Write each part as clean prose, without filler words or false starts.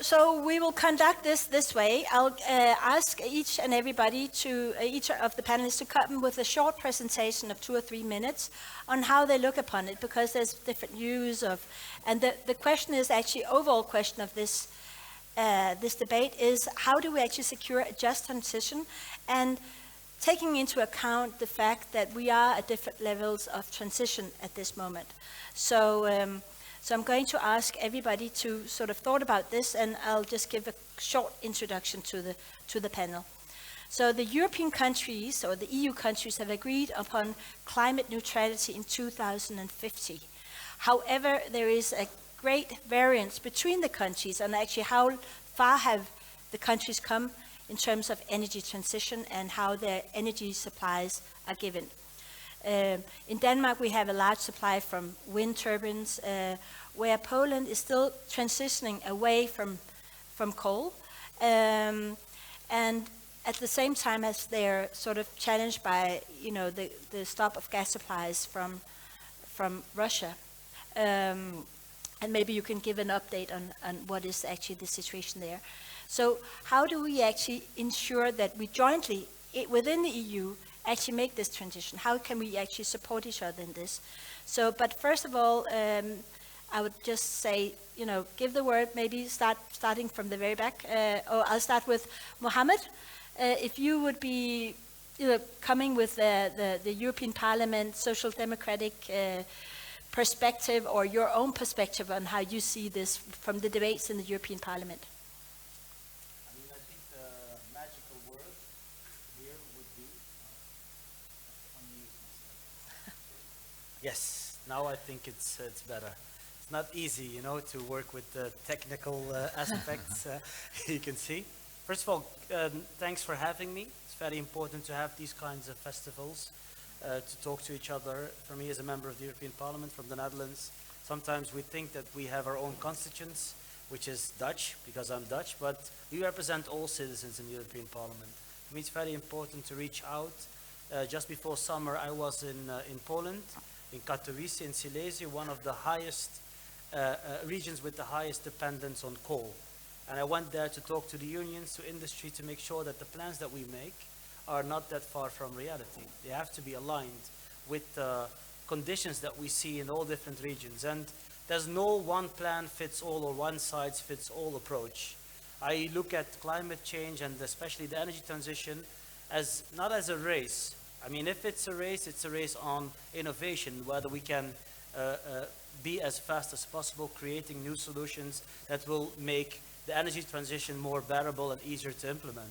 So we will conduct this way. I'll ask each and everybody each of the panelists to come with a short presentation of 2 or 3 minutes on how they look upon it, because there's different views of, and the question is actually, overall question of this debate is, how do we actually secure a just transition, and taking into account the fact that we are at different levels of transition at this moment. So I'm going to ask everybody to sort of thought about this, and I'll just give a short introduction to the panel. So the European countries, or the EU countries, have agreed upon climate neutrality in 2050. However, there is a great variance between the countries on actually how far have the countries come in terms of energy transition and how their energy supplies are given. In Denmark, we have a large supply from wind turbines, where Poland is still transitioning away from coal, and at the same time as they're sort of challenged by, the stop of gas supplies from Russia. And maybe you can give an update on what is actually the situation there. So how do we actually ensure that we jointly, within the EU, actually make this transition? How can we actually support each other in this? So, but first of all, I would just say, give the word, maybe starting from the very back. Or I'll start with Mohammed. If you would be coming with the European Parliament social democratic perspective, or your own perspective on how you see this from the debates in the European Parliament. I think the magical word here would be yes. Now I think it's better. It's not easy, to work with the technical aspects. You can see. First of all, thanks for having me. It's very important to have these kinds of festivals. To talk to each other. For me, as a member of the European Parliament from the Netherlands, sometimes we think that we have our own constituents, which is Dutch, because I'm Dutch, but we represent all citizens in the European Parliament. For me, it's very important to reach out. Just before summer, I was in Poland, in Katowice, in Silesia, one of the highest regions with the highest dependence on coal. And I went there to talk to the unions, to industry, to make sure that the plans that we make are not that far from reality. They have to be aligned with the conditions that we see in all different regions. And there's no one plan fits all or one size fits all approach. I look at climate change, and especially the energy transition, as not as a race. I mean, if it's a race on innovation, whether we can be as fast as possible, creating new solutions that will make the energy transition more bearable and easier to implement.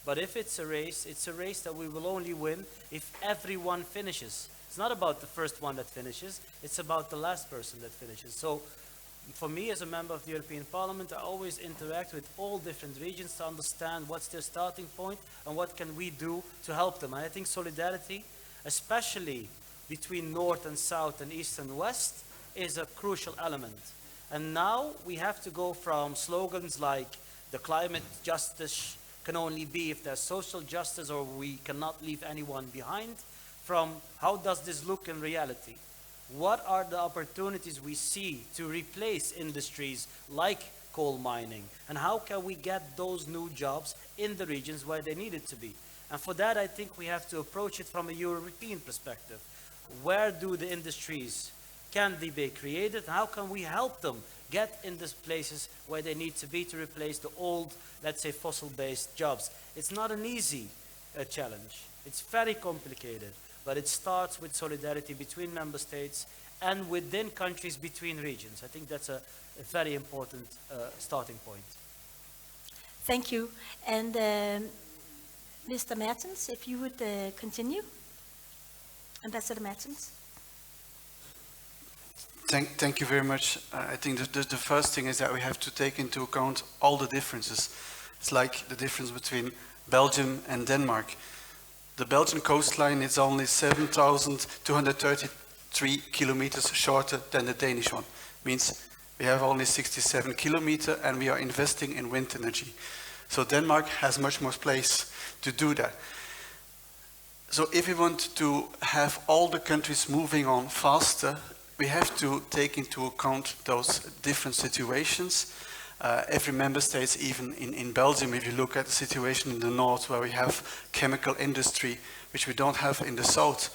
But if it's a race that we will only win if everyone finishes. It's not about the first one that finishes, it's about the last person that finishes. So for me, as a member of the European Parliament, I always interact with all different regions to understand what's their starting point and what can we do to help them. And I think solidarity, especially between North and South and East and West, is a crucial element. And now we have to go from slogans like the climate justice can only be if there's social justice, or we cannot leave anyone behind, from how does this look in reality? What are the opportunities we see to replace industries like coal mining? And how can we get those new jobs in the regions where they need it to be? And for that, I think we have to approach it from a European perspective. Where do the industries, can they be created? How can we help them get in these places where they need to be to replace the old, let's say, fossil-based jobs? It's not an easy challenge. It's very complicated, but it starts with solidarity between member states and within countries, between regions. I think that's a very important starting point. Thank you. And Mr. Mertens, if you would continue. Ambassador Mertens. Thank you very much. I think the first thing is that we have to take into account all the differences. It's like the difference between Belgium and Denmark. The Belgian coastline is only 7,233 kilometers shorter than the Danish one. Means we have only 67 kilometers and we are investing in wind energy. So Denmark has much more place to do that. So if we want to have all the countries moving on faster, we have to take into account those different situations. Every member state, even in Belgium, if you look at the situation in the north where we have chemical industry, which we don't have in the south.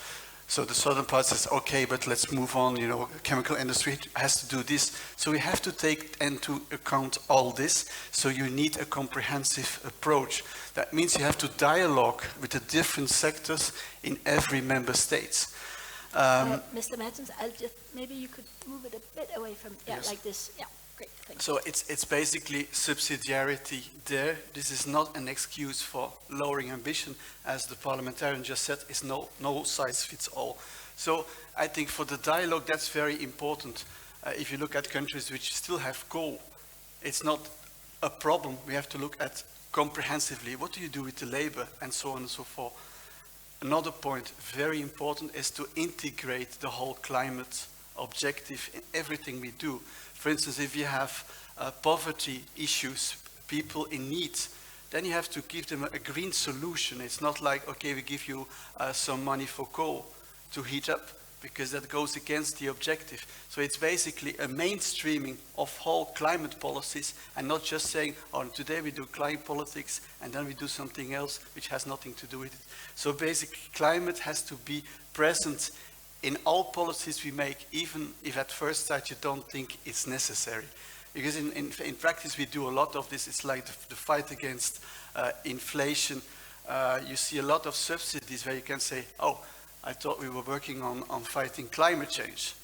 So the southern part says, okay, but let's move on, you know, chemical industry has to do this. So we have to take into account all this. So you need a comprehensive approach. That means you have to dialogue with the different sectors in every member state. Mr. Mattens, maybe you could move it a bit away from, Yes. like this. Yeah, great, thanks. So it's basically subsidiarity there. This is not an excuse for lowering ambition. As the parliamentarian just said, it's no size fits all. So I think for the dialogue, that's very important. If you look at countries which still have coal, it's not a problem. We have to look at comprehensively, what do you do with the labor, and so on and so forth. Another point, very important, is to integrate the whole climate objective in everything we do. For instance, if you have poverty issues, people in need, then you have to give them a green solution. It's not like, okay, we give you some money for coal to heat up, because that goes against the objective. So it's basically a mainstreaming of whole climate policies, and not just saying, oh, today we do climate politics, and then we do something else which has nothing to do with it. So basically, climate has to be present in all policies we make, even if at first sight you don't think it's necessary. Because in practice we do a lot of this. It's like the fight against inflation. You see a lot of subsidies where you can say, oh, I thought we were working on fighting climate change.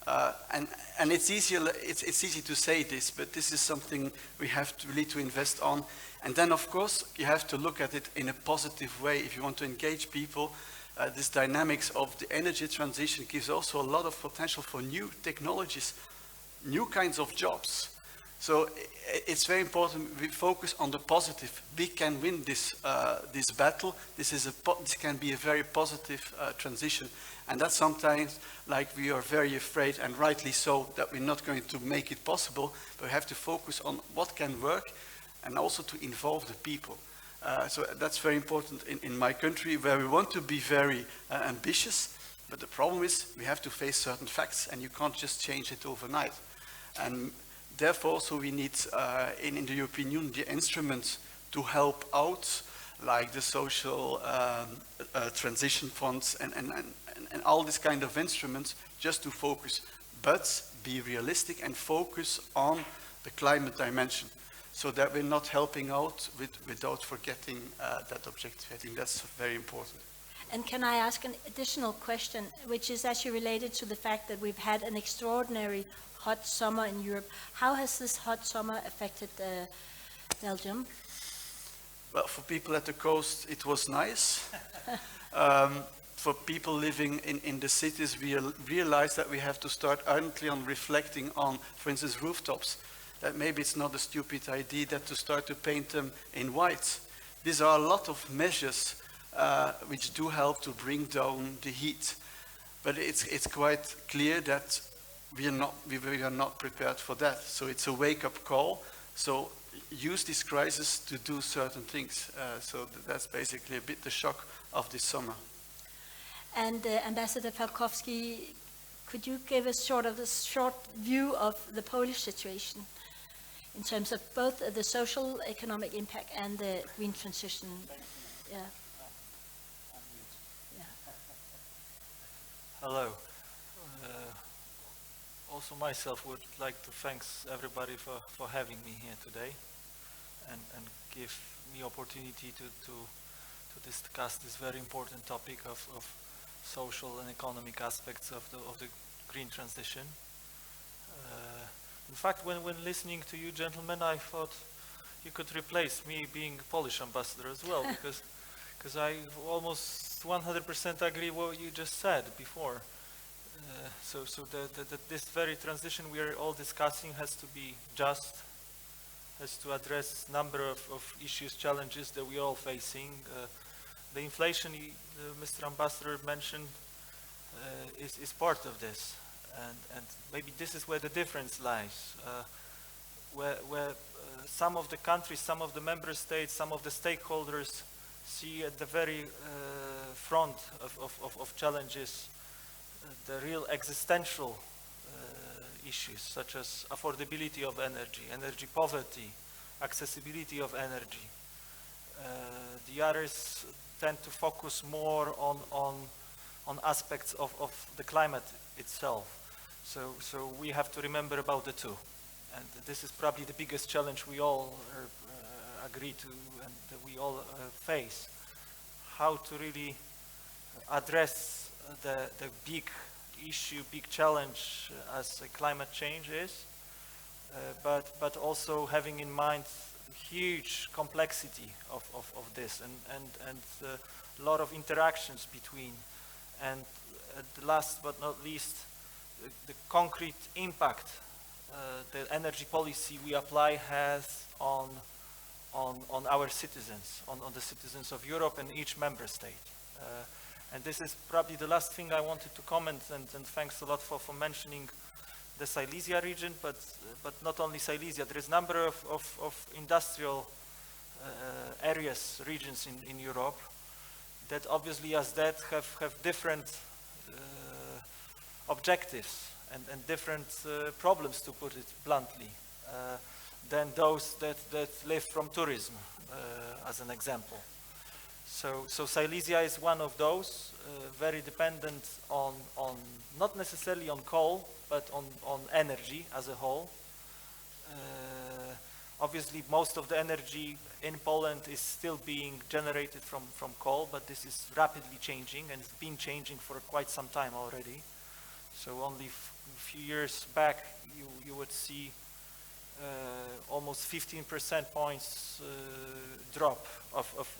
And it's easy to say this, but this is something we have to really to invest on. And then of course you have to look at it in a positive way. If you want to engage people, this dynamics of the energy transition gives also a lot of potential for new technologies, new kinds of jobs. So it's very important we focus on the positive. We can win this battle. This can be a very positive transition. And that's sometimes like we are very afraid, and rightly so, that we're not going to make it possible. But we have to focus on what can work, and also to involve the people. So that's very important in my country, where we want to be very ambitious. But the problem is we have to face certain facts, and you can't just change it overnight. And therefore, also we need in the European Union the instruments to help out, like the social transition funds and all these kind of instruments, just to focus, but be realistic and focus on the climate dimension, so that we're not helping out without forgetting that objective. I think that's very important. And can I ask an additional question, which is actually related to the fact that we've had an extraordinary hot summer in Europe. How has this hot summer affected Belgium? Well, for people at the coast, it was nice. For people living in the cities, we realize that we have to start urgently on reflecting on, for instance, rooftops. That maybe it's not a stupid idea that to start to paint them in white. These are a lot of measures which do help to bring down the heat. But it's quite clear that we are not prepared for that. So it's a wake-up call. So use this crisis to do certain things. So that's basically a bit the shock of this summer. And Ambassador Falkowski, could you give us sort of a short view of the Polish situation in terms of both the social economic impact and the green transition? Yeah. Yeah. Hello. Also myself would like to thank everybody for having me here today and give me opportunity to discuss this very important topic of social and economic aspects of the green transition. In fact, when listening to you gentlemen, I thought you could replace me being Polish ambassador as well, because I almost 100% agree what you just said before. So this very transition we are all discussing has to be just, has to address number of issues, challenges that we are all facing. The inflation Mr. Ambassador mentioned is part of this, and maybe this is where the difference lies, where some of the countries, some of the member states, some of the stakeholders see at the very front of challenges the real existential issues such as affordability of energy, energy poverty, accessibility of energy. The others tend to focus more on aspects of the climate itself. So we have to remember about the two. And this is probably the biggest challenge we all agree to and that we all face. How to really address the big issue, big challenge as climate change is, but also having in mind huge complexity of this and a lot of interactions between, and last but not least, the concrete impact the energy policy we apply has on our citizens, on the citizens of Europe and each member state. And this is probably the last thing I wanted to comment, and thanks a lot for mentioning the Silesia region, but not only Silesia. There is a number of industrial areas, regions in Europe that obviously as that have different objectives and different problems, to put it bluntly, than those that live from tourism, as an example. So Silesia is one of those, very dependent on not necessarily on coal, but on energy as a whole. Obviously, most of the energy in Poland is still being generated from coal, but this is rapidly changing, and it's been changing for quite some time already. So only a few years back, you would see almost 15% points drop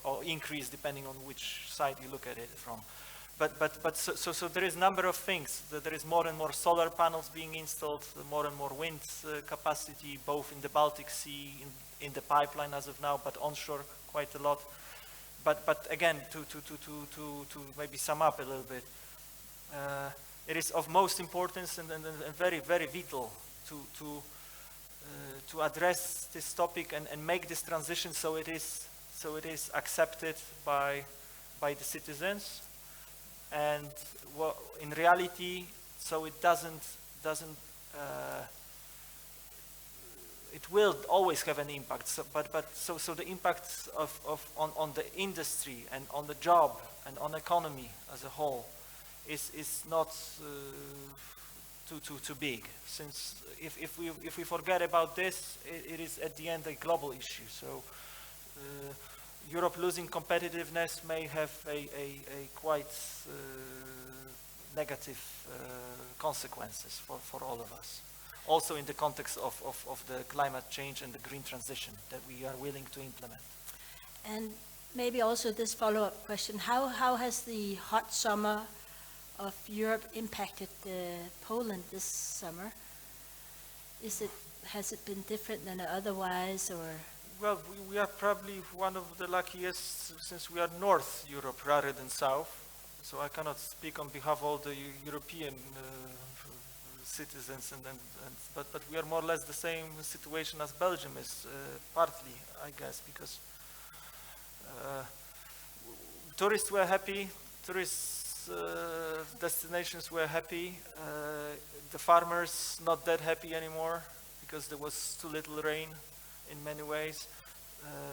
or increase, depending on which side you look at it from. But so there is a number of things. There is more and more solar panels being installed, more and more wind capacity, both in the Baltic Sea, in the pipeline as of now, but onshore quite a lot. But again, to maybe sum up a little bit, it is of most importance and very, very vital to address this topic and make this transition so it is accepted by the citizens, and in reality, so it doesn't it will always have an impact. So the impact on the industry and on the job and on economy as a whole is not too big, since if we forget about this, it is at the end a global issue. So Europe losing competitiveness may have a quite negative consequences for all of us, also in the context of the climate change and the green transition that we are willing to implement. And maybe also this follow-up question, how has the hot summer of Europe impacted Poland this summer? Has it been different than otherwise, or? Well, we are probably one of the luckiest, since we are North Europe rather than South. So I cannot speak on behalf of all the European citizens, but we are more or less the same situation as Belgium is, partly, I guess, because tourists were happy, destinations were happy, the farmers not that happy anymore because there was too little rain in many ways.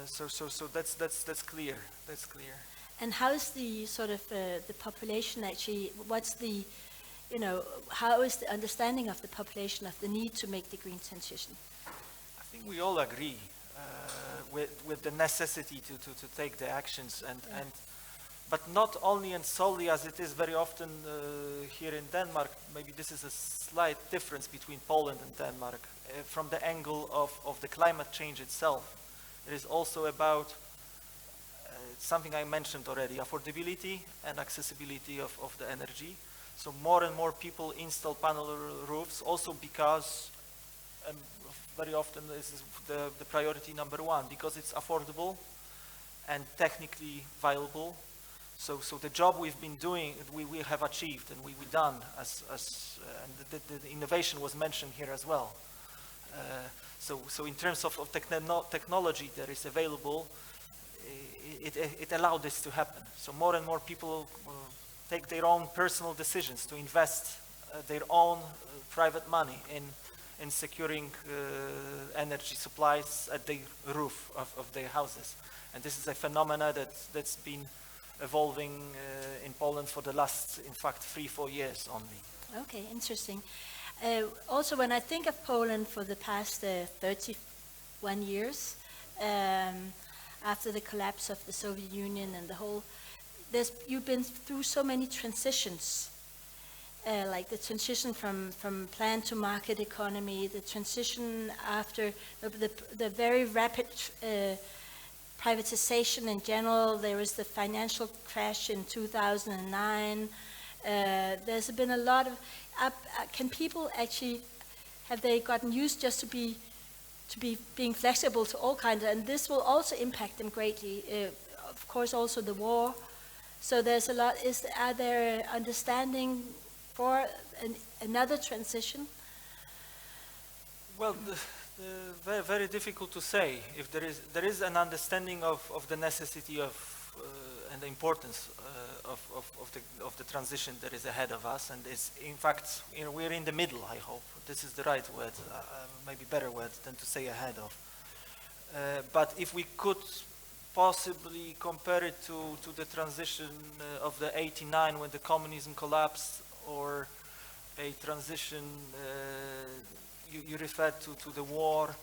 So that's clear. That's clear. And how's the sort of the population actually? What's the, how is the understanding of the population of the need to make the green transition? I think we all agree with the necessity to take the actions and but not only and solely as it is very often here in Denmark. Maybe this is a slight difference between Poland and Denmark from the angle of the climate change itself. It is also about something I mentioned already, affordability and accessibility of the energy. So more and more people install panel roofs, also because very often this is the priority number one, because it's affordable and technically viable. So the job we've been doing, we have achieved, and we've done, and the innovation was mentioned here as well. So in terms of technology that is available, it allowed this to happen. So more and more people take their own personal decisions to invest their own private money in securing energy supplies at the roof of their houses. And this is a phenomena that's been evolving in Poland for the last, in fact, 3-4 years only. Okay, interesting. Also, when I think of Poland for the past 31 years, after the collapse of the Soviet Union and the whole, you've been through so many transitions, like the transition from planned to market economy, the transition after the very rapid privatization in general. There was the financial crash in 2009. There's been a lot of, can people actually, have they gotten used just to be being flexible to all kinds, and this will also impact them greatly. Of course, also the war. So there's a lot. Are there understanding for another transition? Well, very, very difficult to say. If there is an understanding of the necessity of and the importance of the transition that is ahead of us, and is in fact we're in the middle. I hope this is the right word, maybe better word than to say ahead of. But if we could possibly compare it to the transition of the '89 when the communism collapsed, or a transition you referred to the war.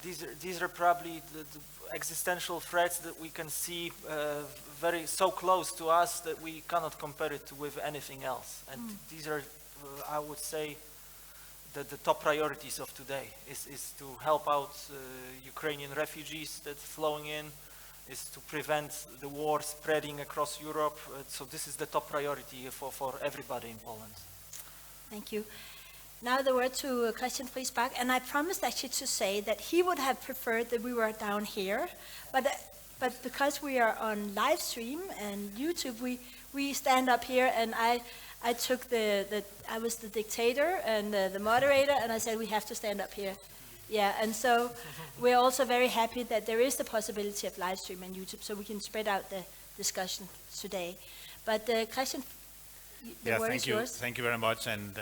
These are probably the existential threats that we can see very so close to us that we cannot compare it with anything else. And these are, I would say, the top priorities of today is to help out Ukrainian refugees that's flowing in, is to prevent the war spreading across Europe. So this is the top priority for everybody in Poland. Thank you. Now the word to Christian Friis-Bach, and I promised actually to say that he would have preferred that we were down here, but because we are on live stream and YouTube, we stand up here, and I took I was the dictator and the moderator, and I said we have to stand up here. Yeah, and so we're also very happy that there is the possibility of live stream on YouTube, so we can spread out the discussion today. But Christian, the word is yours. Thank you very much, and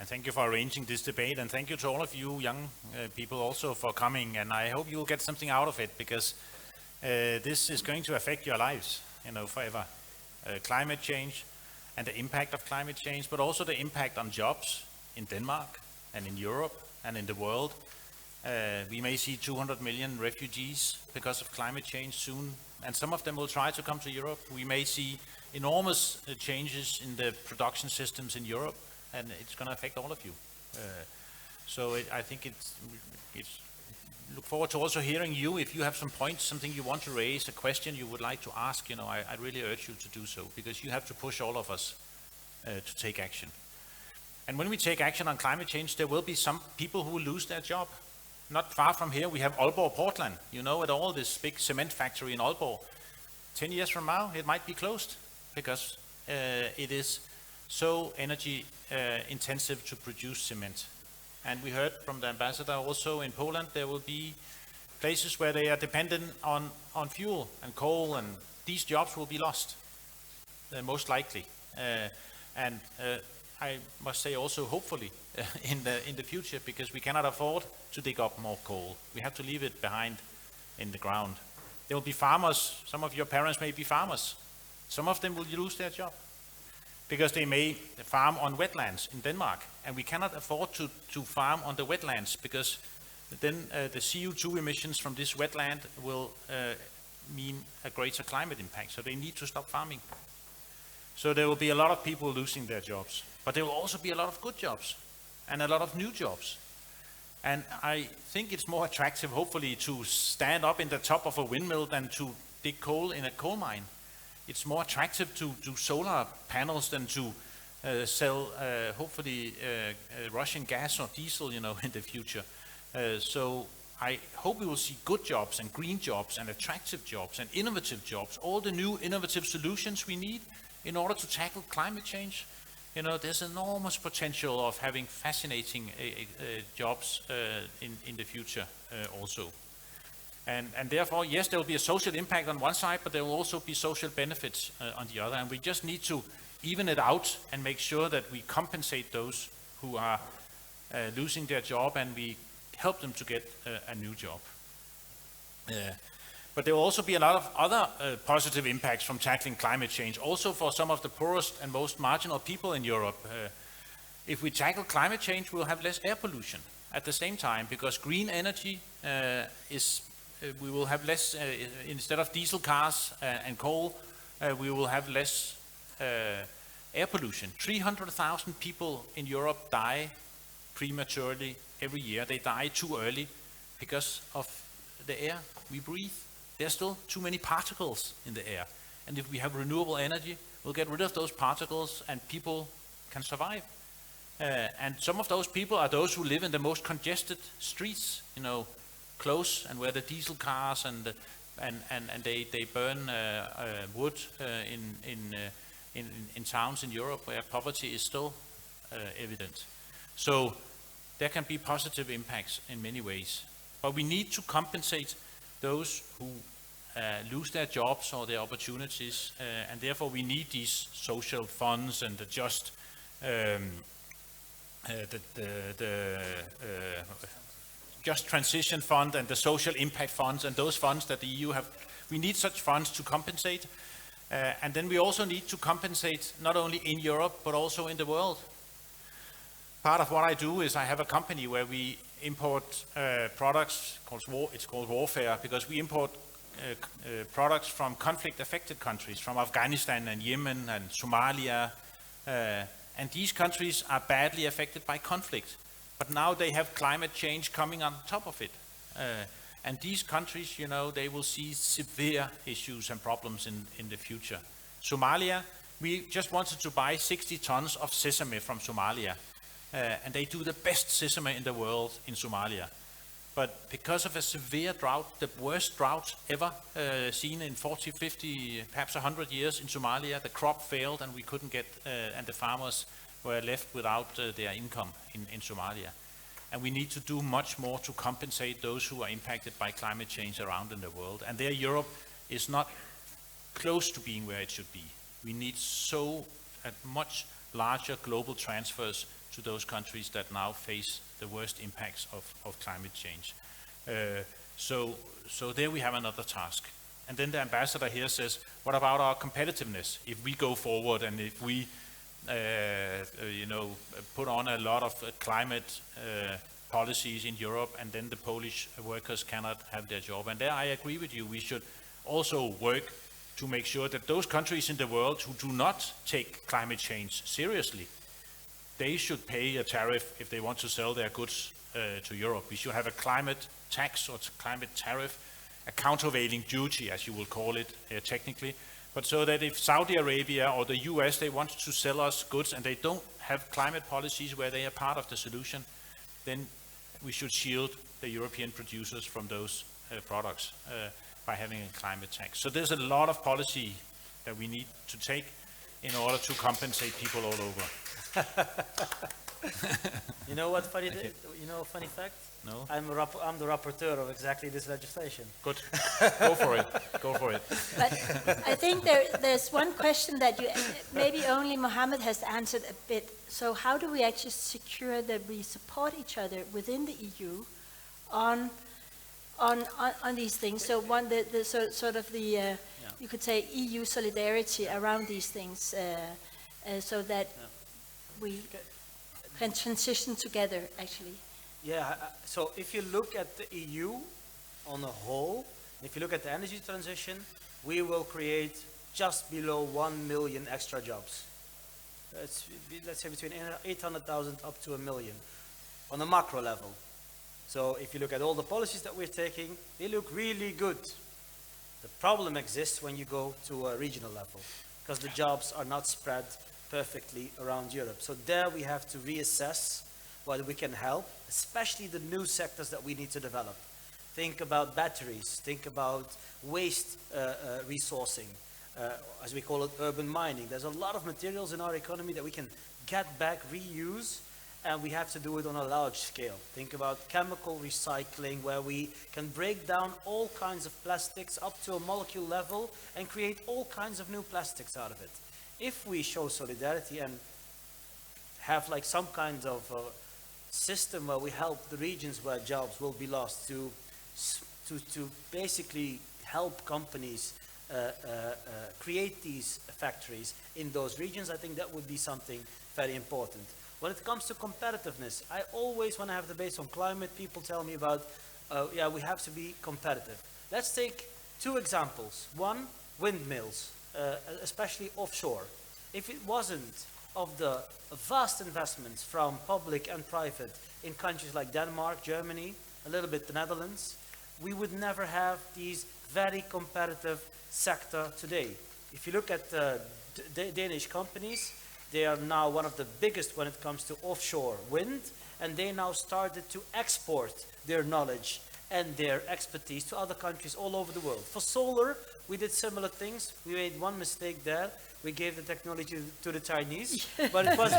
thank you for arranging this debate, and thank you to all of you young people also for coming. And I hope you'll get something out of it, because this is going to affect your lives, forever. Climate change and the impact of climate change, but also the impact on jobs in Denmark and in Europe and in the world. We may see 200 million refugees because of climate change soon, and some of them will try to come to Europe. We may see enormous changes in the production systems in Europe, and it's going to affect all of you. I think it's look forward to also hearing you. If you have some points, something you want to raise, a question you would like to ask, I really urge you to do so, because you have to push all of us to take action. And when we take action on climate change, there will be some people who will lose their job. Not far from here, we have Aalborg, Portland. At all, this big cement factory in Aalborg. 10 years from now, it might be closed, because it is so energy intensive to produce cement. And we heard from the ambassador also in Poland, there will be places where they are dependent on fuel and coal, and these jobs will be lost, most likely. I must say also, hopefully, in the future, because we cannot afford to dig up more coal. We have to leave it behind in the ground. There will be farmers. Some of your parents may be farmers. Some of them will lose their job because they may farm on wetlands in Denmark, and we cannot afford to farm on the wetlands, because then the CO2 emissions from this wetland will mean a greater climate impact. So they need to stop farming. So there will be a lot of people losing their jobs, but there will also be a lot of good jobs and a lot of new jobs. And I think it's more attractive, hopefully, to stand up in the top of a windmill than to dig coal in a coal mine. It's more attractive to do solar panels than to sell, hopefully, Russian gas or diesel, in the future. So I hope we will see good jobs and green jobs and attractive jobs and innovative jobs, all the new innovative solutions we need in order to tackle climate change. There's enormous potential of having fascinating jobs in the future also. And therefore, yes, there will be a social impact on one side, but there will also be social benefits on the other. And we just need to even it out and make sure that we compensate those who are losing their job, and we help them to get a new job. But there will also be a lot of other positive impacts from tackling climate change, also for some of the poorest and most marginal people in Europe. If we tackle climate change, we'll have less air pollution at the same time, because green energy we will have less, instead of diesel cars and coal, we will have less air pollution. 300,000 people in Europe die prematurely every year. They die too early because of the air we breathe. There's still too many particles in the air. And if we have renewable energy, we'll get rid of those particles and people can survive. And some of those people are those who live in the most congested streets, close, and where the diesel cars and they burn wood in towns in Europe where poverty is still evident. So there can be positive impacts in many ways. But we need to compensate those who lose their jobs or their opportunities, and therefore we need these social funds and the just Just Transition Fund and the Social Impact Funds and those funds that the EU have. We need such funds to compensate. And then we also need to compensate not only in Europe, but also in the world. Part of what I do is I have a company where we import products, it's called Warfare, because we import products from conflict-affected countries, from Afghanistan and Yemen and Somalia. And these countries are badly affected by conflict. But now they have climate change coming on top of it. And these countries, they will see severe issues and problems in the future. Somalia, we just wanted to buy 60 tons of sesame from Somalia. And they do the best sesame in the world in Somalia. But because of a severe drought, the worst drought ever seen in 40, 50, perhaps 100 years in Somalia, the crop failed and we couldn't get, and the farmers were left without their income in Somalia. And we need to do much more to compensate those who are impacted by climate change around in the world. And there Europe is not close to being where it should be. We need much larger global transfers to those countries that now face the worst impacts of climate change. So there we have another task. And then the ambassador here says, what about our competitiveness? If we go forward and if we put on a lot of climate policies in Europe, and then the Polish workers cannot have their job. And there I agree with you. We should also work to make sure that those countries in the world who do not take climate change seriously, they should pay a tariff if they want to sell their goods to Europe. We should have a climate tax or climate tariff, a countervailing duty, as you will call it technically, but so that if Saudi Arabia or the US, they want to sell us goods and they don't have climate policies where they are part of the solution, then we should shield the European producers from those products by having a climate tax. So there's a lot of policy that we need to take in order to compensate people all over. You know what funny? Funny fact? No. I'm the rapporteur of exactly this legislation. Good. Go for it. Go for it. But I think there's one question that maybe only Mohammed has answered a bit. So how do we actually secure that we support each other within the EU on these things? So you could say EU solidarity around these things, so that we can transition together, actually. Yeah, so if you look at the EU on a whole, if you look at the energy transition, we will create just below 1 million extra jobs. Let's say between 800,000 up to 1 million on a macro level. So if you look at all the policies that we're taking, they look really good. The problem exists when you go to a regional level, because the jobs are not spread perfectly around Europe. So there we have to reassess whether we can help, especially the new sectors that we need to develop. Think about batteries, think about waste resourcing, as we call it, urban mining. There's a lot of materials in our economy that we can get back, reuse, and we have to do it on a large scale. Think about chemical recycling, where we can break down all kinds of plastics up to a molecule level and create all kinds of new plastics out of it. If we show solidarity and have like some kind of system where we help the regions where jobs will be lost to basically help companies create these factories in those regions, I think that would be something very important. When it comes to competitiveness, I always, when I have debates on climate, people tell me about, yeah, we have to be competitive. Let's take two examples. One, windmills, especially offshore. If it wasn't of the vast investments from public and private in countries like Denmark, Germany, a little bit the Netherlands, we would never have these very competitive sector today. If you look at Danish companies, they are now one of the biggest when it comes to offshore wind, and they now started to export their knowledge and their expertise to other countries all over the world. For solar, we did similar things. We made one mistake there. We gave the technology to the Chinese, but it was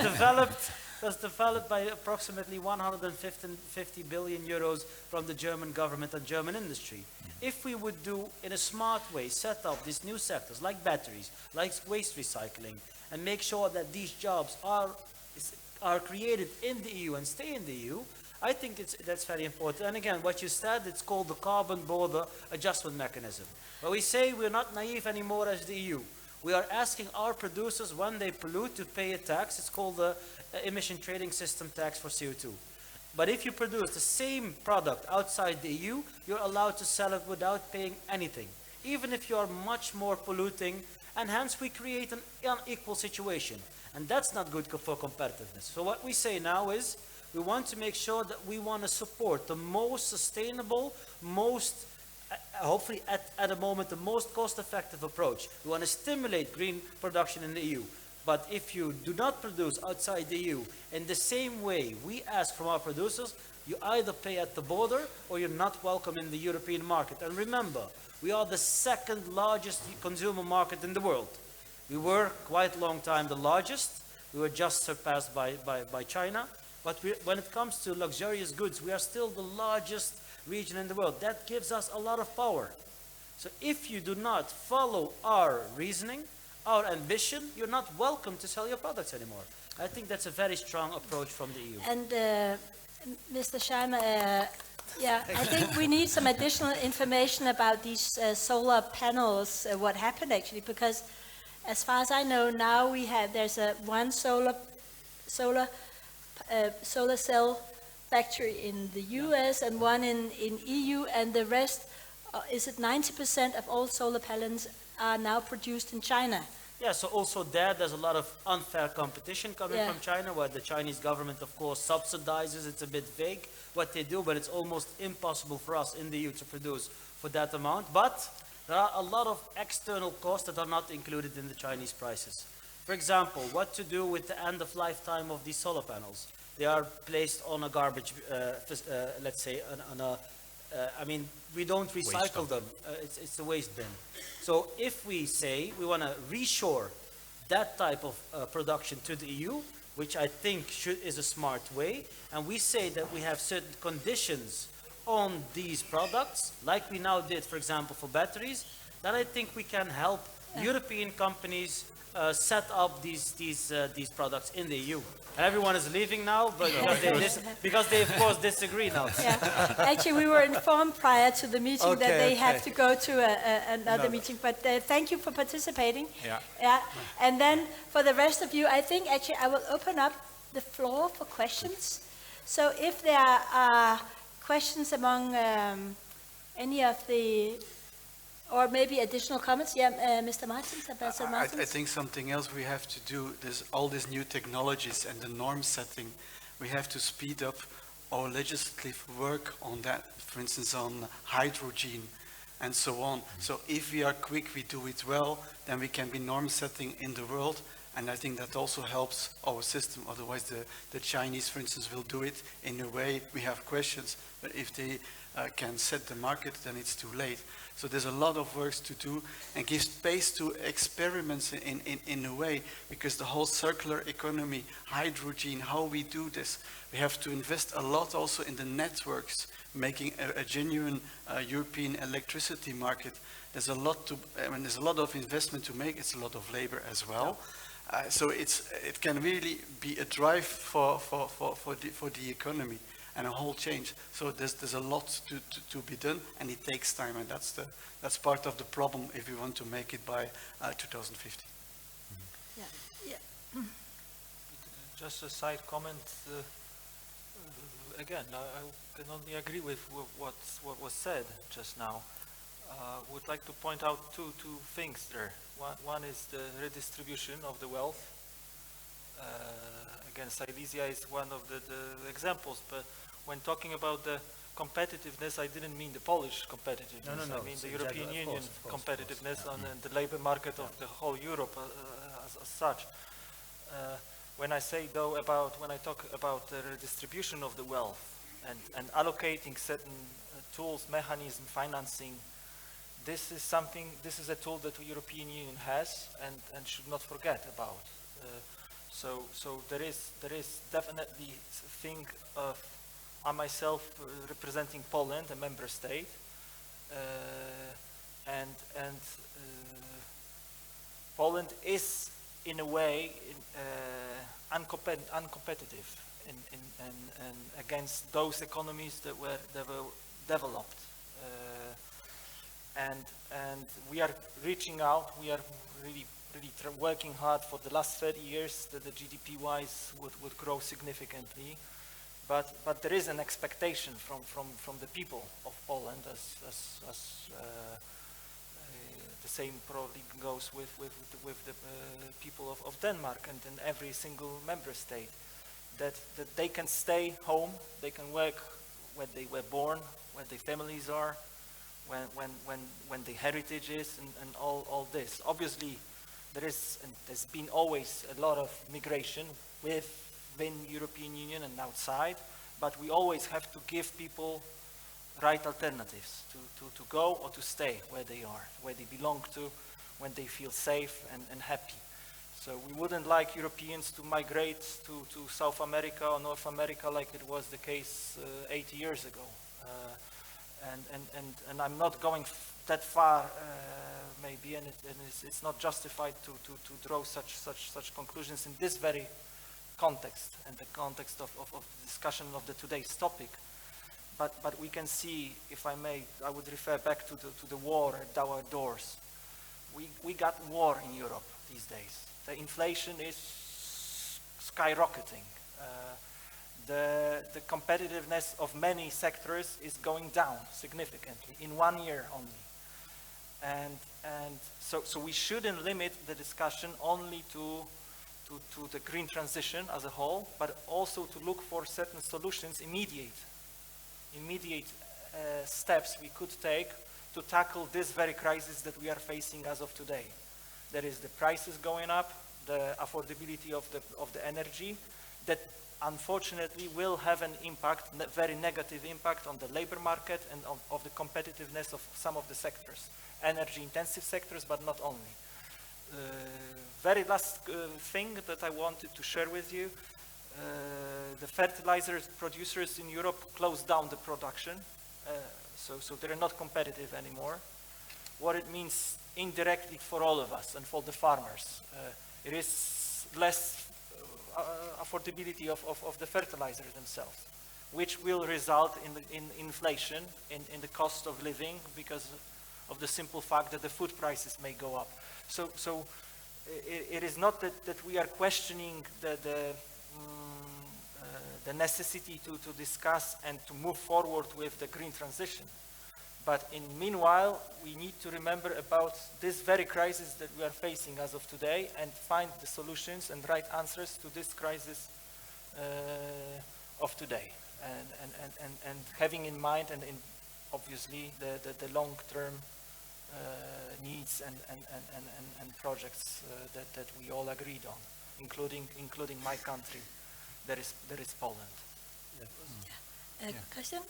developed by approximately 150 billion euros from the German government and German industry. If we would do, in a smart way, set up these new sectors like batteries, like waste recycling, and make sure that these jobs are created in the EU and stay in the EU, I think that's very important. And again, what you said, it's called the carbon border adjustment mechanism. Where we say we're not naive anymore as the EU. We are asking our producers, when they pollute, to pay a tax. It's called the emission trading system tax for CO2. But if you produce the same product outside the EU, you're allowed to sell it without paying anything, even if you are much more polluting, and hence we create an unequal situation. And that's not good for competitiveness. So what we say now is, we want to make sure that we want to support the most sustainable, most hopefully at the moment the most cost-effective approach. We want to stimulate green production in the EU. But if you do not produce outside the EU in the same way we ask from our producers, you either pay at the border or you're not welcome in the European market. And remember, we are the second largest consumer market in the world. We were quite a long time the largest. We were just surpassed by China. But when it comes to luxurious goods, we are still the largest region in the world. That gives us a lot of power. So if you do not follow our reasoning, our ambition, you're not welcome to sell your products anymore. I think that's a very strong approach from the EU. And Mr. Scheimer, yeah, I think we need some additional information about these solar panels, what happened actually, because as far as I know now there's one solar cell factory in the US and one in EU, and the rest, is it 90% of all solar panels are now produced in China? Yeah, so also there's a lot of unfair competition coming from China, where the Chinese government, of course, subsidizes. It's a bit vague what they do, but it's almost impossible for us in the EU to produce for that amount. But there are a lot of external costs that are not included in the Chinese prices. For example, what to do with the end of lifetime of these solar panels. They are placed on a garbage, let's say, I mean, we don't recycle them. It's a waste bin. So if we say we want to reshore that type of production to the EU, which I think is a smart way, and we say that we have certain conditions on these products, like we now did, for example, for batteries, then I think we can help European companies set up these products in the EU. Everyone is leaving now, but because they of course disagree now. Yeah. Actually, we were informed prior to the meeting that they have to go to another meeting. But thank you for participating. Yeah. And then for the rest of you, I think actually I will open up the floor for questions. So if there are questions among any of the, or maybe additional comments, Mr. Martins, Ambassador Martins. I think something else we have to do, all these new technologies and the norm setting, we have to speed up our legislative work on that, for instance, on hydrogen and so on. So if we are quick, we do it well, then we can be norm setting in the world. And I think that also helps our system. Otherwise, the Chinese, for instance, will do it in a way we have questions. But if they can set the market, then it's too late. So there's a lot of work to do and give space to experiments in a way, because the whole circular economy, hydrogen, how we do this, we have to invest a lot also in the networks, making a genuine European electricity market. There's a lot there's a lot of investment to make. It's a lot of labor as well. So it can really be a drive for the economy and a whole change. So there's a lot to be done, and it takes time, and that's part of the problem if we want to make it by 2050. Yeah. Yeah. Just a side comment. Again, I can only agree with what was said just now. Would like to point out two things there. One is the redistribution of the wealth. Again, Silesia is one of the examples, but when talking about the competitiveness, I didn't mean the Polish competitiveness. No, I mean the exactly, European of Union course, competitiveness yeah. on the labor market of the whole Europe as such. When I talk about the redistribution of the wealth and allocating certain tools, mechanism, financing, this is a tool that the European Union has and should not forget about. So there is definitely a thing of, I myself representing Poland, a member state, and Poland is in a way uncompetitive and against those economies that were developed. And we are reaching out. We are really working hard for the last 30 years that the GDP-wise would grow significantly. But there is an expectation from the people of Poland, as the same probably goes with the people of Denmark and in every single member state, that they can stay home, they can work where they were born, where their families are, when the heritage is, and all this. Obviously, there's been always a lot of migration within European Union and outside, but we always have to give people right alternatives to go or to stay where they are, where they belong to, when they feel safe and happy. So we wouldn't like Europeans to migrate to South America or North America like it was the case 80 years ago. And I'm not going that far, maybe, and it's not justified to draw such conclusions in this very context, and the context of the discussion of today's topic. But we can see, if I may, I would refer back to the war at our doors. We got war in Europe these days. The inflation is skyrocketing. The competitiveness of many sectors is going down significantly in 1 year only. And so we shouldn't limit the discussion only to the green transition as a whole, but also to look for certain solutions, immediate steps we could take to tackle this very crisis that we are facing as of today. There is the prices going up, the affordability of the energy, that unfortunately will have an impact, very negative impact on the labor market and of the competitiveness of some of the sectors, energy intensive sectors, but not only. Very last thing that I wanted to share with you, the fertilizer producers in Europe closed down the production, so they're not competitive anymore. What it means indirectly for all of us and for the farmers, it is less affordability of the fertilizers themselves, which will result in inflation in the cost of living because of the simple fact that the food prices may go up. So it is not that we are questioning the necessity to discuss and to move forward with the green transition. But in meanwhile, we need to remember about this very crisis that we are facing as of today and find the solutions and right answers to this crisis of today. And having in mind and obviously the long-term needs and projects that we all agreed on, including my country, that is Poland. Christian?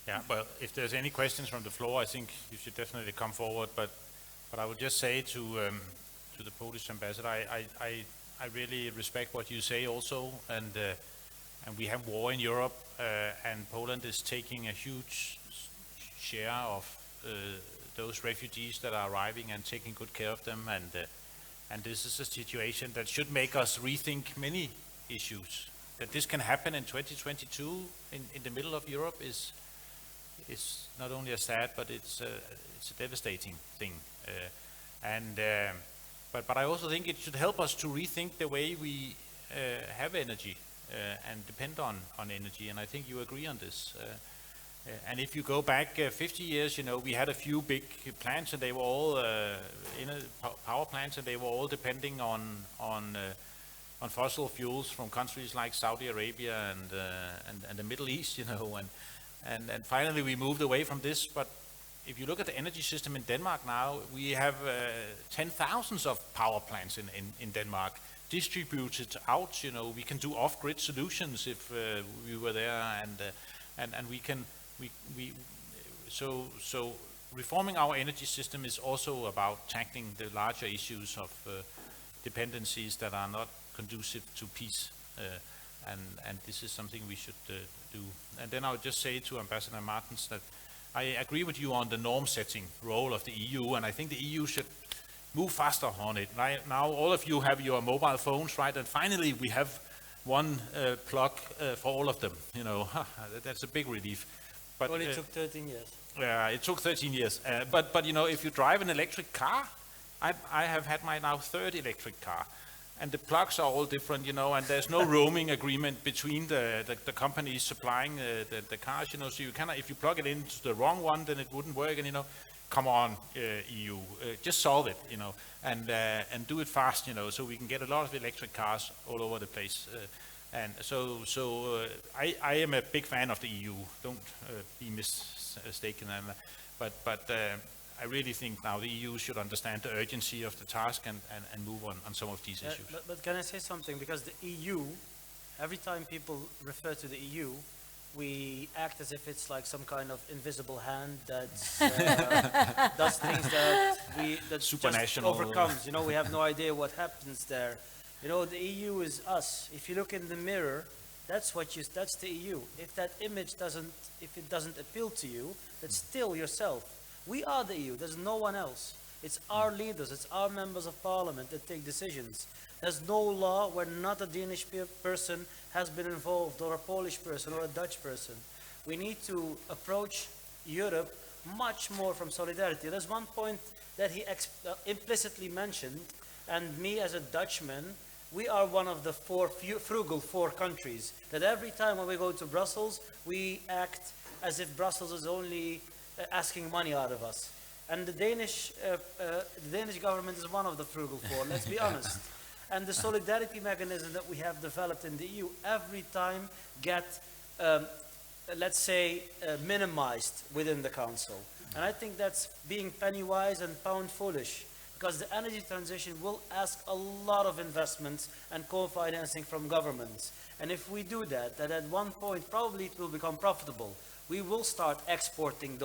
Yeah, well, if there's any questions from the floor, I think you should definitely come forward. But I would just say to the Polish ambassador, I really respect what you say also, and we have war in Europe, and Poland is taking a huge share of those refugees that are arriving and taking good care of them, And this is a situation that should make us rethink many issues. That this can happen in 2022 in the middle of Europe is not only a sad, but it's a devastating thing. But I also think it should help us to rethink the way we have energy and depend on energy. And I think you agree on this. And if you go back 50 years, we had a few big plants, and they were all power plants, and they were all depending on fossil fuels from countries like Saudi Arabia and the Middle East, and finally we moved away from this. But if you look at the energy system in Denmark now, we have 10,000s of power plants in Denmark distributed out. We can do off-grid solutions if we were there, and we can. So reforming our energy system is also about tackling the larger issues of dependencies that are not conducive to peace, and this is something we should do. And then I would just say to Ambassador Martens that I agree with you on the norm-setting role of the EU, and I think the EU should move faster on it. Right now, all of you have your mobile phones, right? And finally, we have one plug for all of them. That's a big relief. But Only took 13 years. Yeah, it took 13 years. But if you drive an electric car, I have had my now third electric car, and the plugs are all different, and there's no roaming agreement between the companies supplying the cars, so you cannot, if you plug it into the wrong one, then it wouldn't work, and come on, EU, just solve it, and do it fast, so we can get a lot of electric cars all over the place. And so I am a big fan of the EU. Don't be mistaken. But I really think now the EU should understand the urgency of the task and move on some of these issues. But can I say something? Because the EU, every time people refer to the EU, we act as if it's like some kind of invisible hand that does things that just overcomes. We have no idea what happens there. The EU is us. If you look in the mirror, that's the EU. If that image doesn't appeal to you, that's still yourself. We are the EU. There's no one else. It's our leaders. It's our members of parliament that take decisions. There's no law where not a Danish person has been involved, or a Polish person, or a Dutch person. We need to approach Europe much more from solidarity. There's one point that he implicitly mentioned, and me as a Dutchman, we are one of the frugal four countries that every time when we go to Brussels, we act as if Brussels is only asking money out of us. And the Danish government is one of the frugal four, let's be honest. And the solidarity mechanism that we have developed in the EU every time get, let's say, minimized within the Council. And I think that's being penny wise and pound foolish, because the energy transition will ask a lot of investments and co-financing from governments. And if we do that at one point probably it will become profitable. We will start exporting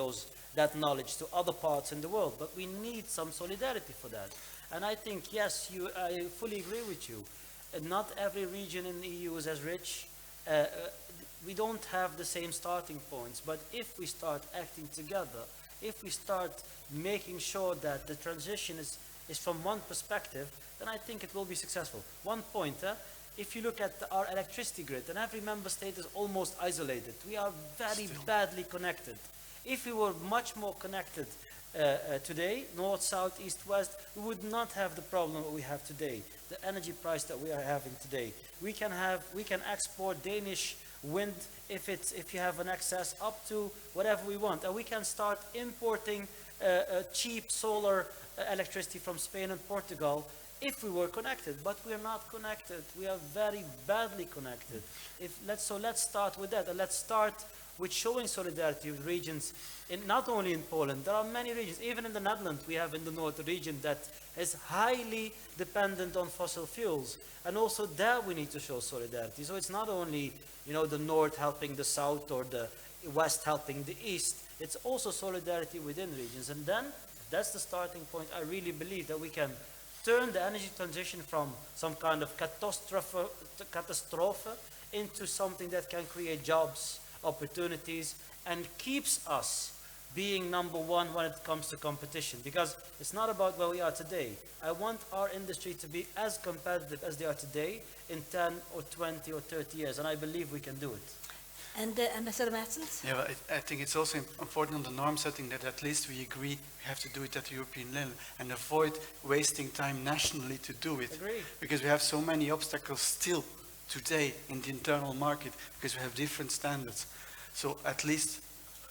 that knowledge to other parts in the world, but we need some solidarity for that. And I think, yes, I fully agree with you. Not every region in the EU is as rich. We don't have the same starting points, but if we start acting together, if we start making sure that the transition is from one perspective, then I think it will be successful. One point, if you look at our electricity grid, and every member state is almost isolated. We are very badly connected. If we were much more connected today, north, south, east, west, we would not have the problem that we have today, the energy price that we are having today. We can export Danish wind if you have an excess up to whatever we want, and we can start importing cheap solar electricity from Spain and Portugal if we were connected, but we are not connected. We are very badly connected. So let's start with that, and let's start with showing solidarity with regions, not only in Poland. There are many regions, even in the Netherlands, we have in the north a region that is highly dependent on fossil fuels, and also there we need to show solidarity. So it's not only, the north helping the south or the west helping the east, it's also solidarity within regions. And then, that's the starting point. I really believe that we can turn the energy transition from some kind of catastrophe into something that can create jobs, opportunities, and keeps us being number one when it comes to competition, because it's not about where we are today. I want our industry to be as competitive as they are today in 10 or 20 or 30 years, and I believe we can do it. And Ambassador Mertens? Yeah, but I think it's also important on the norm setting that at least we agree we have to do it at the European level and avoid wasting time nationally to do it. Agree. Because we have so many obstacles still today in the internal market because we have different standards. So at least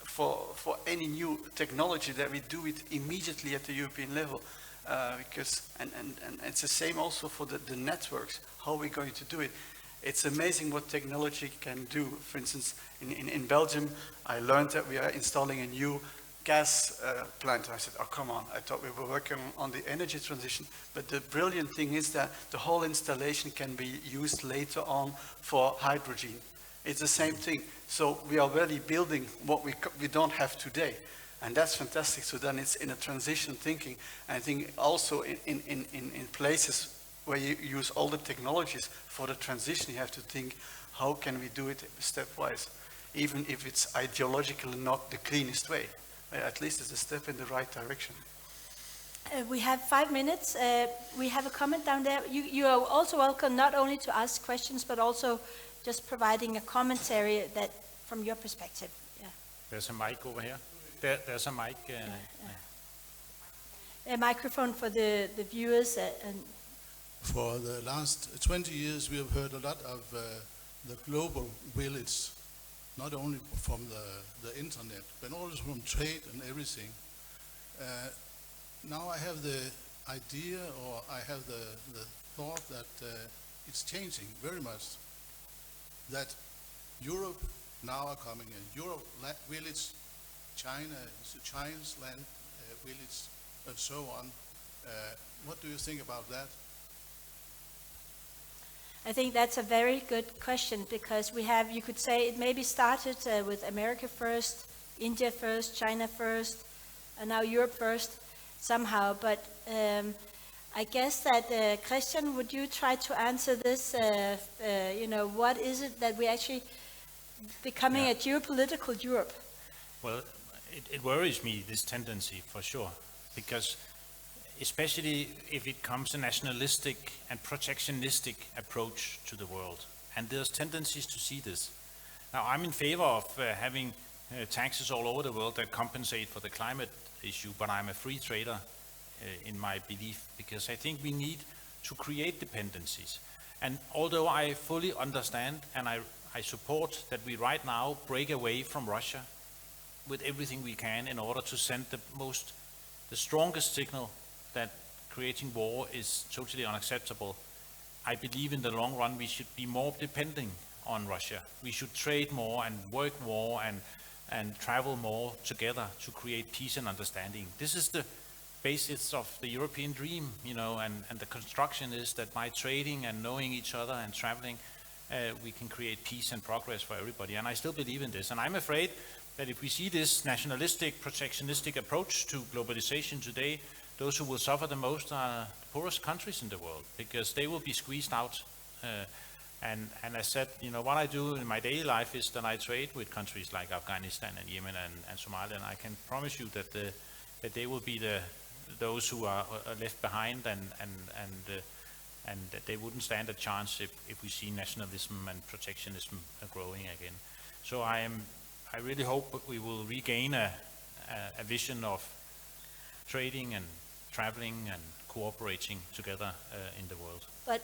for any new technology that we do it immediately at the European level. Because it's the same also for the networks, how we're going to do it. It's amazing what technology can do. For instance, in Belgium, I learned that we are installing a new gas plant. I said, oh, come on, I thought we were working on the energy transition. But the brilliant thing is that the whole installation can be used later on for hydrogen. It's the same thing. So we are already building what we don't have today. And that's fantastic. So then it's in a transition thinking. And I think also in places where you use all the technologies for the transition, you have to think, how can we do it stepwise? Even if it's ideologically not the cleanest way. At least it's a step in the right direction. We have 5 minutes. We have a comment down there. You are also welcome not only to ask questions, but also just providing a commentary that from your perspective. Yeah. There's a mic over here. There's a mic. A microphone for the viewers. And For the last 20 years, we have heard a lot of the global village, not only from the internet, but also from trade and everything. Now I have the idea, or I have the thought that it's changing very much. That Europe now are coming in. Europe village, China is a Chinese land village, and so on. What do you think about that? I think that's a very good question, because we have, you could say, it maybe started with America first, India first, China first, and now Europe first somehow. But I guess that, Christian, would you try to answer this? What is it that we actually becoming a geopolitical Europe? Well, it worries me, this tendency, for sure, because especially if it comes a nationalistic and protectionistic approach to the world. And there's tendencies to see this. Now, I'm in favor of having taxes all over the world that compensate for the climate issue, but I'm a free trader in my belief, because I think we need to create dependencies. And although I fully understand and I support that we right now break away from Russia with everything we can in order to send the strongest signal that creating war is totally unacceptable, I believe in the long run we should be more depending on Russia. We should trade more and work more and travel more together to create peace and understanding. This is the basis of the European dream, and the construction is that by trading and knowing each other and traveling, we can create peace and progress for everybody. And I still believe in this. And I'm afraid that if we see this nationalistic, protectionistic approach to globalization today, those who will suffer the most are the poorest countries in the world, because they will be squeezed out. And as said, what I do in my daily life is that I trade with countries like Afghanistan and Yemen and Somalia, and I can promise you that they will be those who are left behind, and that they wouldn't stand a chance if we see nationalism and protectionism growing again. So I really hope we will regain a vision of trading and traveling and cooperating together in the world. But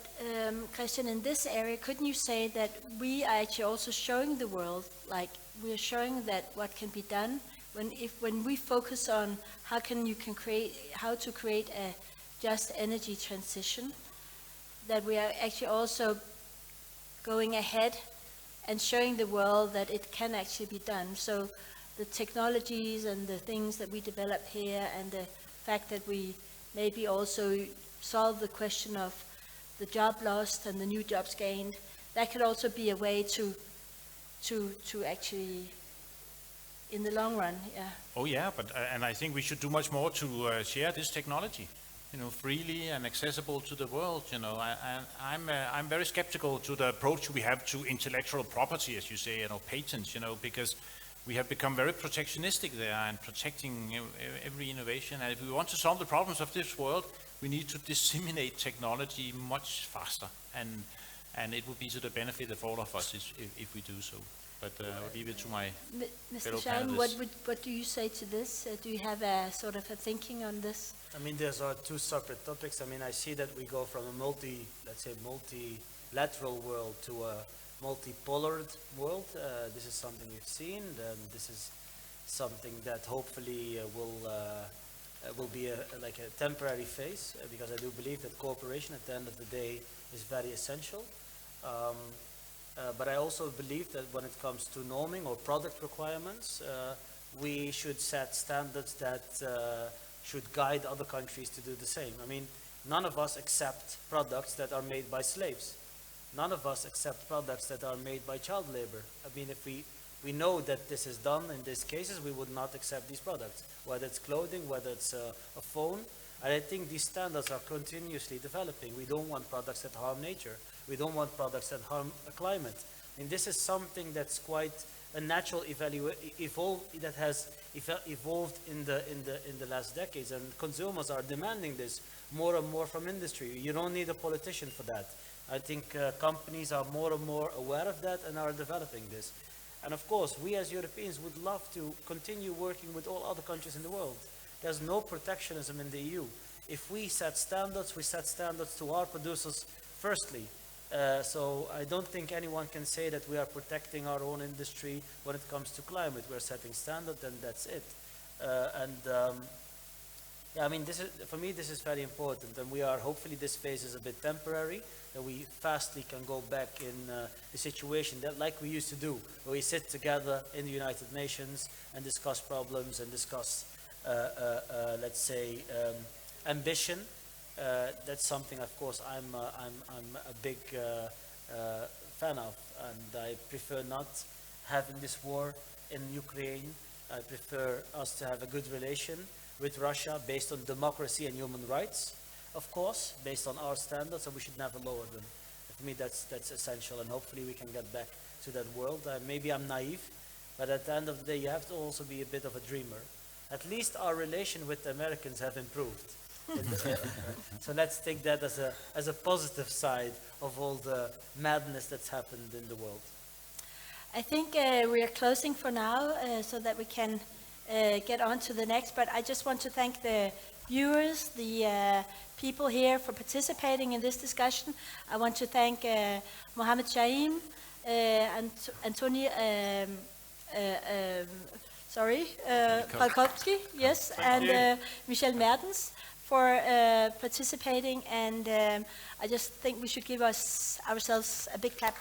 Christian, in this area, couldn't you say that we are actually also showing the world, like we are showing that what can be done when we focus on how to create a just energy transition, that we are actually also going ahead and showing the world that it can actually be done. So the technologies and the things that we develop here, and the fact that we maybe also solve the question of the job lost and the new jobs gained, that could also be a way to actually, in the long run, yeah. Oh yeah, but and I think we should do much more to share this technology, freely and accessible to the world. I'm very skeptical to the approach we have to intellectual property, as you say, patents, because we have become very protectionistic there and protecting every innovation. And if we want to solve the problems of this world, we need to disseminate technology much faster. And it would be to the benefit of all of us if we do so. But I'll leave it to my Mr. fellow Shaim, panelists. what do you say to this? Do you have a sort of a thinking on this? I mean, these are two separate topics. I mean, I see that we go from a multilateral world to a multipolar world. This is something we've seen, and this is something that hopefully will be like a temporary phase, because I do believe that cooperation at the end of the day is very essential. But I also believe that when it comes to norming or product requirements, we should set standards that should guide other countries to do the same. I mean, none of us accept products that are made by slaves. None of us accept products that are made by child labor. I mean, if we know that this is done in these cases, we would not accept these products, whether it's clothing, whether it's a phone. And I think these standards are continuously developing. We don't want products that harm nature. We don't want products that harm the climate. I mean, this is something that's quite a natural that has evolved in the last decades, and consumers are demanding this more and more from industry. You don't need a politician for that. I think companies are more and more aware of that and are developing this. And of course, we as Europeans would love to continue working with all other countries in the world. There's no protectionism in the EU. If we set standards, we set standards to our producers firstly. So I don't think anyone can say that we are protecting our own industry when it comes to climate. We're setting standards, and that's it. Yeah, I mean, for me, this is very important, and hopefully this phase is a bit temporary, that we fastly can go back in a situation that like we used to do, where we sit together in the United Nations and discuss problems and discuss, let's say, ambition. That's something, of course, I'm a big fan of, and I prefer not having this war in Ukraine. I prefer us to have a good relation with Russia based on democracy and human rights, of course, based on our standards, and we should never lower them. For me, that's essential, and hopefully we can get back to that world. Maybe I'm naive, but at the end of the day, you have to also be a bit of a dreamer. At least our relation with the Americans have improved. So let's take that as a positive side of all the madness that's happened in the world. I think we are closing for now, so that we can get on to the next. But I just want to thank the viewers, the people here for participating in this discussion. I want to thank Mohammed Shaim, Antoni, Falkowski, yes, and Michel Mertens for participating. And I just think we should give ourselves a big clap.